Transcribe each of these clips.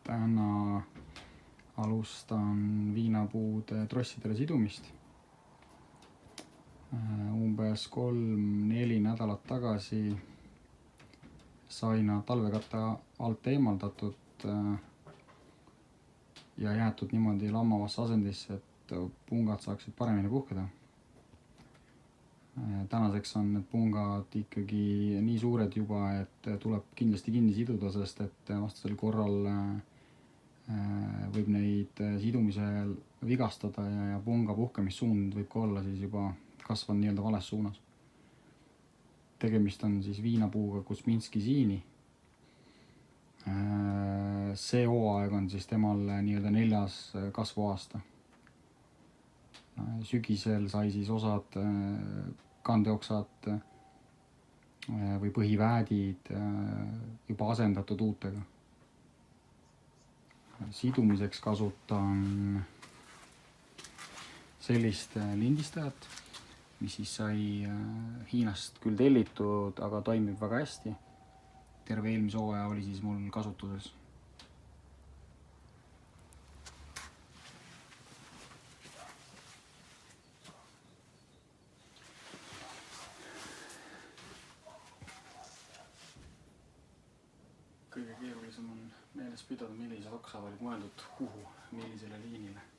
Täna alustan viinapuude trossidele sidumist. Umbes 3-4 nädalat tagasi sai nad talvekatte alt eemaldatud ja jäetud niimoodi lammavasse asendisse, et pungad saaksid paremini puhkeda. Tänaseks on need pungad ikkagi nii suured juba, et tuleb kindlasti kinni siduda, sest et vastasel korral võib neid sidumisel vigastada ja punga puhkemissuund võib ka olla siis juba kasvanud nii-öelda vales suunas. Tegemist on siis viinapuuga Kusminski siini. See hooaeg on siis temal nii-öelda 4. kasvuaasta. Sügisel sai siis osad kandeoksad või põhiväädid juba asendatud uutega. Sidumiseks kasutan sellist lindistajat, mis siis sai Hiinast küll tellitud, aga toimib väga hästi. Terve eelmise hooaja oli siis mul kasutuses. Kõige keerulisem on meeles pidada, millised oksad olid mõeldud kuhu, millisele liinile.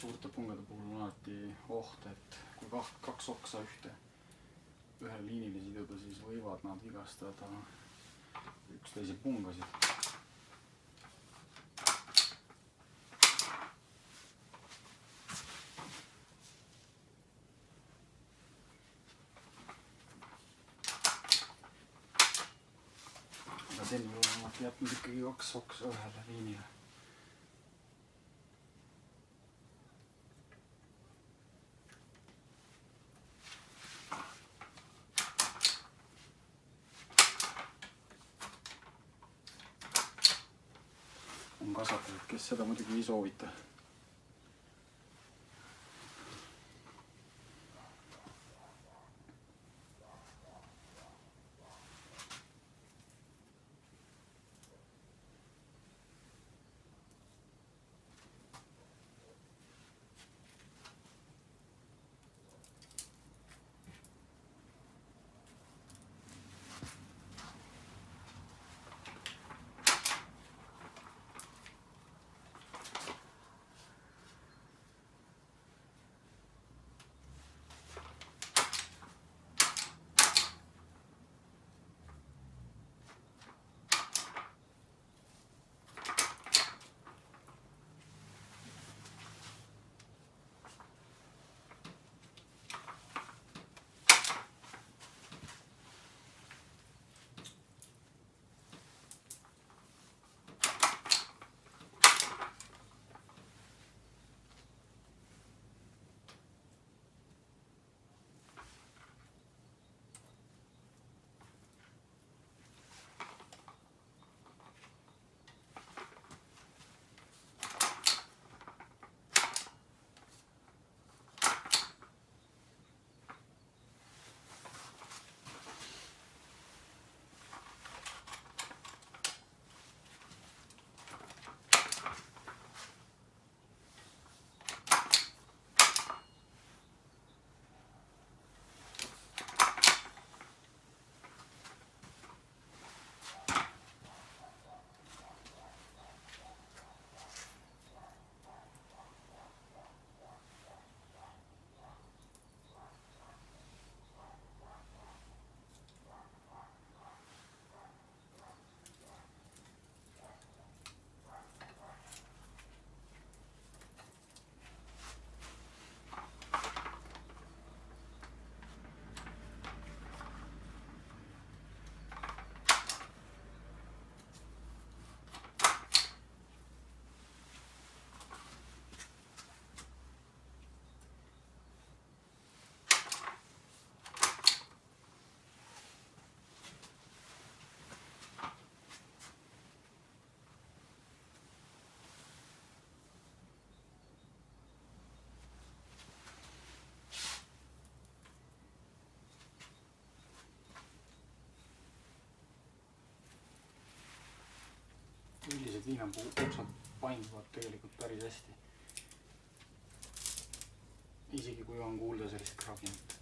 Suurte pungade puhul on alati oht, et kui kaks oksa ühele liinile siduda, siis võivad nad vigastada üksteise pungasid. Aga sel juhul on alati jätnud ikkagi 2 oksa ühele liinile. On kasvatajad, kes seda muidugi ei soovita. need viinapuksad painduvad tegelikult päris hästi. Isegi kui on kuulda sellist kraginat.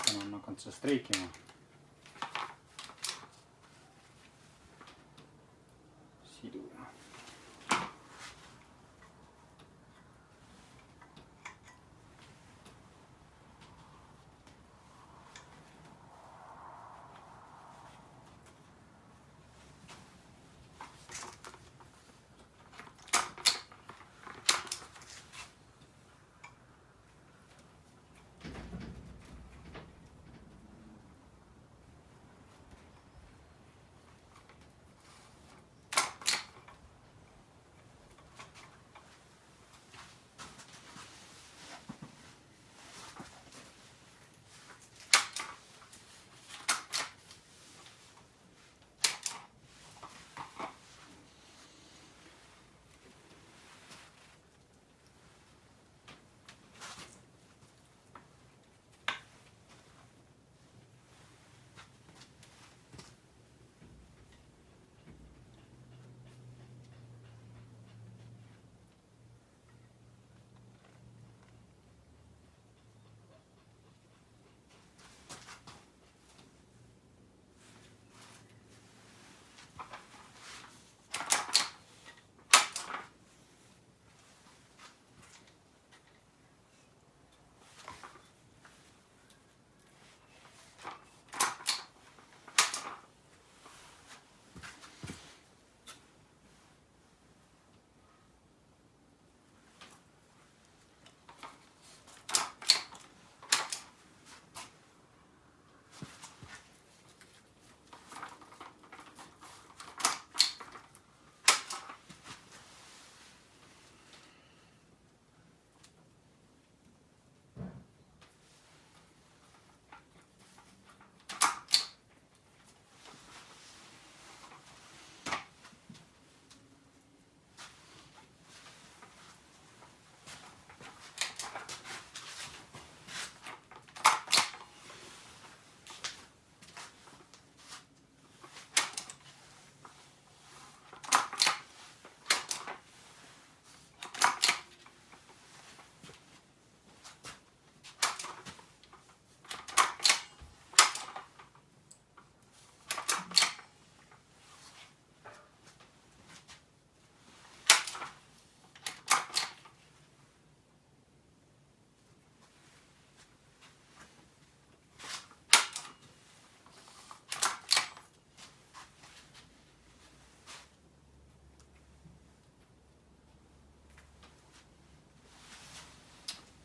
Täna on hakanud seda streikima. Siduja.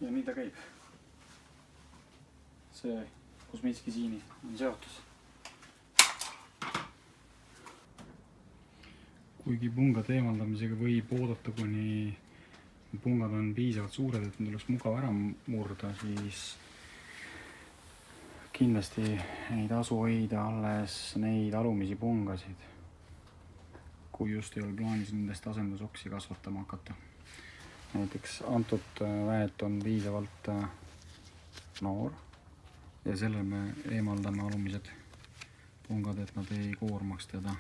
ja nii ta käib. See Kuzmitski siini on seotus. Kuigi pungade eemaldamisega võib oodata, kuni pungad on piisavalt suured, et need oleks mugav ära murda, siis kindlasti ei tasu hoida alles neid alumisi pungasid, kui just ei ole plaanis nendest asendusoksi kasvatama hakata. Näiteks antud väet on piisavalt noor ja sellel me eemaldame alumised pungad, et nad ei koormaks teda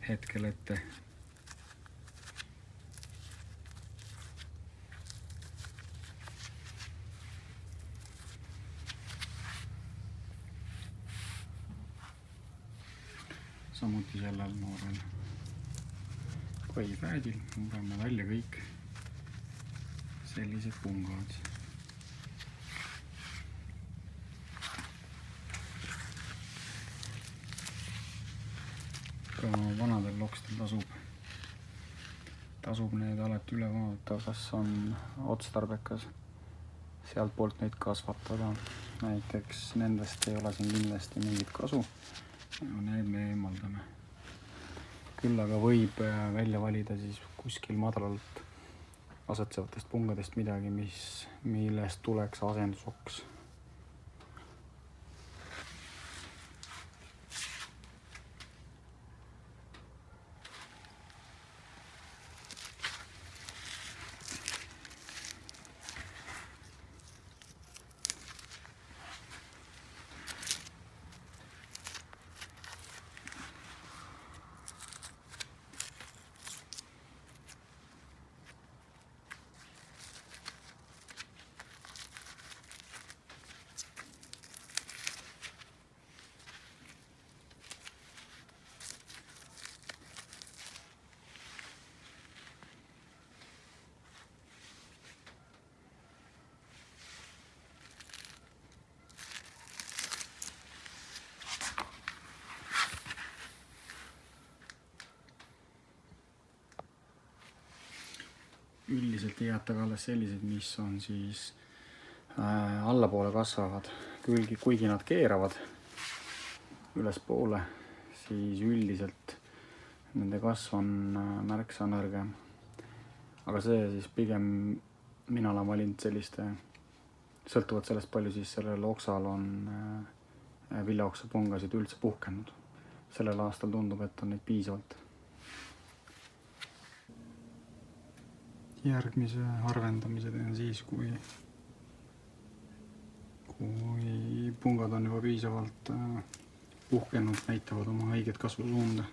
hetkel ette. Samuti sellel noorel põiväädil murrame välja kõik sellised pungad. Ka vanadel lokstel tasub need alati üle vaadata, kas on otstarbekas sealt poolt neid kasvatada. Näiteks nendest ei ole siin kindlasti mingit kasu. Need me eemaldame. Küll aga võib välja valida siis kuskil madalalt asetsevatest pungadest midagi, millest tuleks asendusoks. Üldiselt ei jäta ka alles sellised, mis on siis allapoole kasvavad. Kuigi nad keeravad ülespoole, siis üldiselt nende kasv on märksa nõrgem. Aga see siis pigem mina olen valinud selliste, sõltuvalt sellest, palju siis sellel oksal on viljaoksa pungasid üldse puhkenud. Sellel aastal tundub, et on neid piisavalt. Järgmise harvendamise teen siis, kui pungad on juba piisavalt puhkenud, näitavad oma õiget kasvusuunda.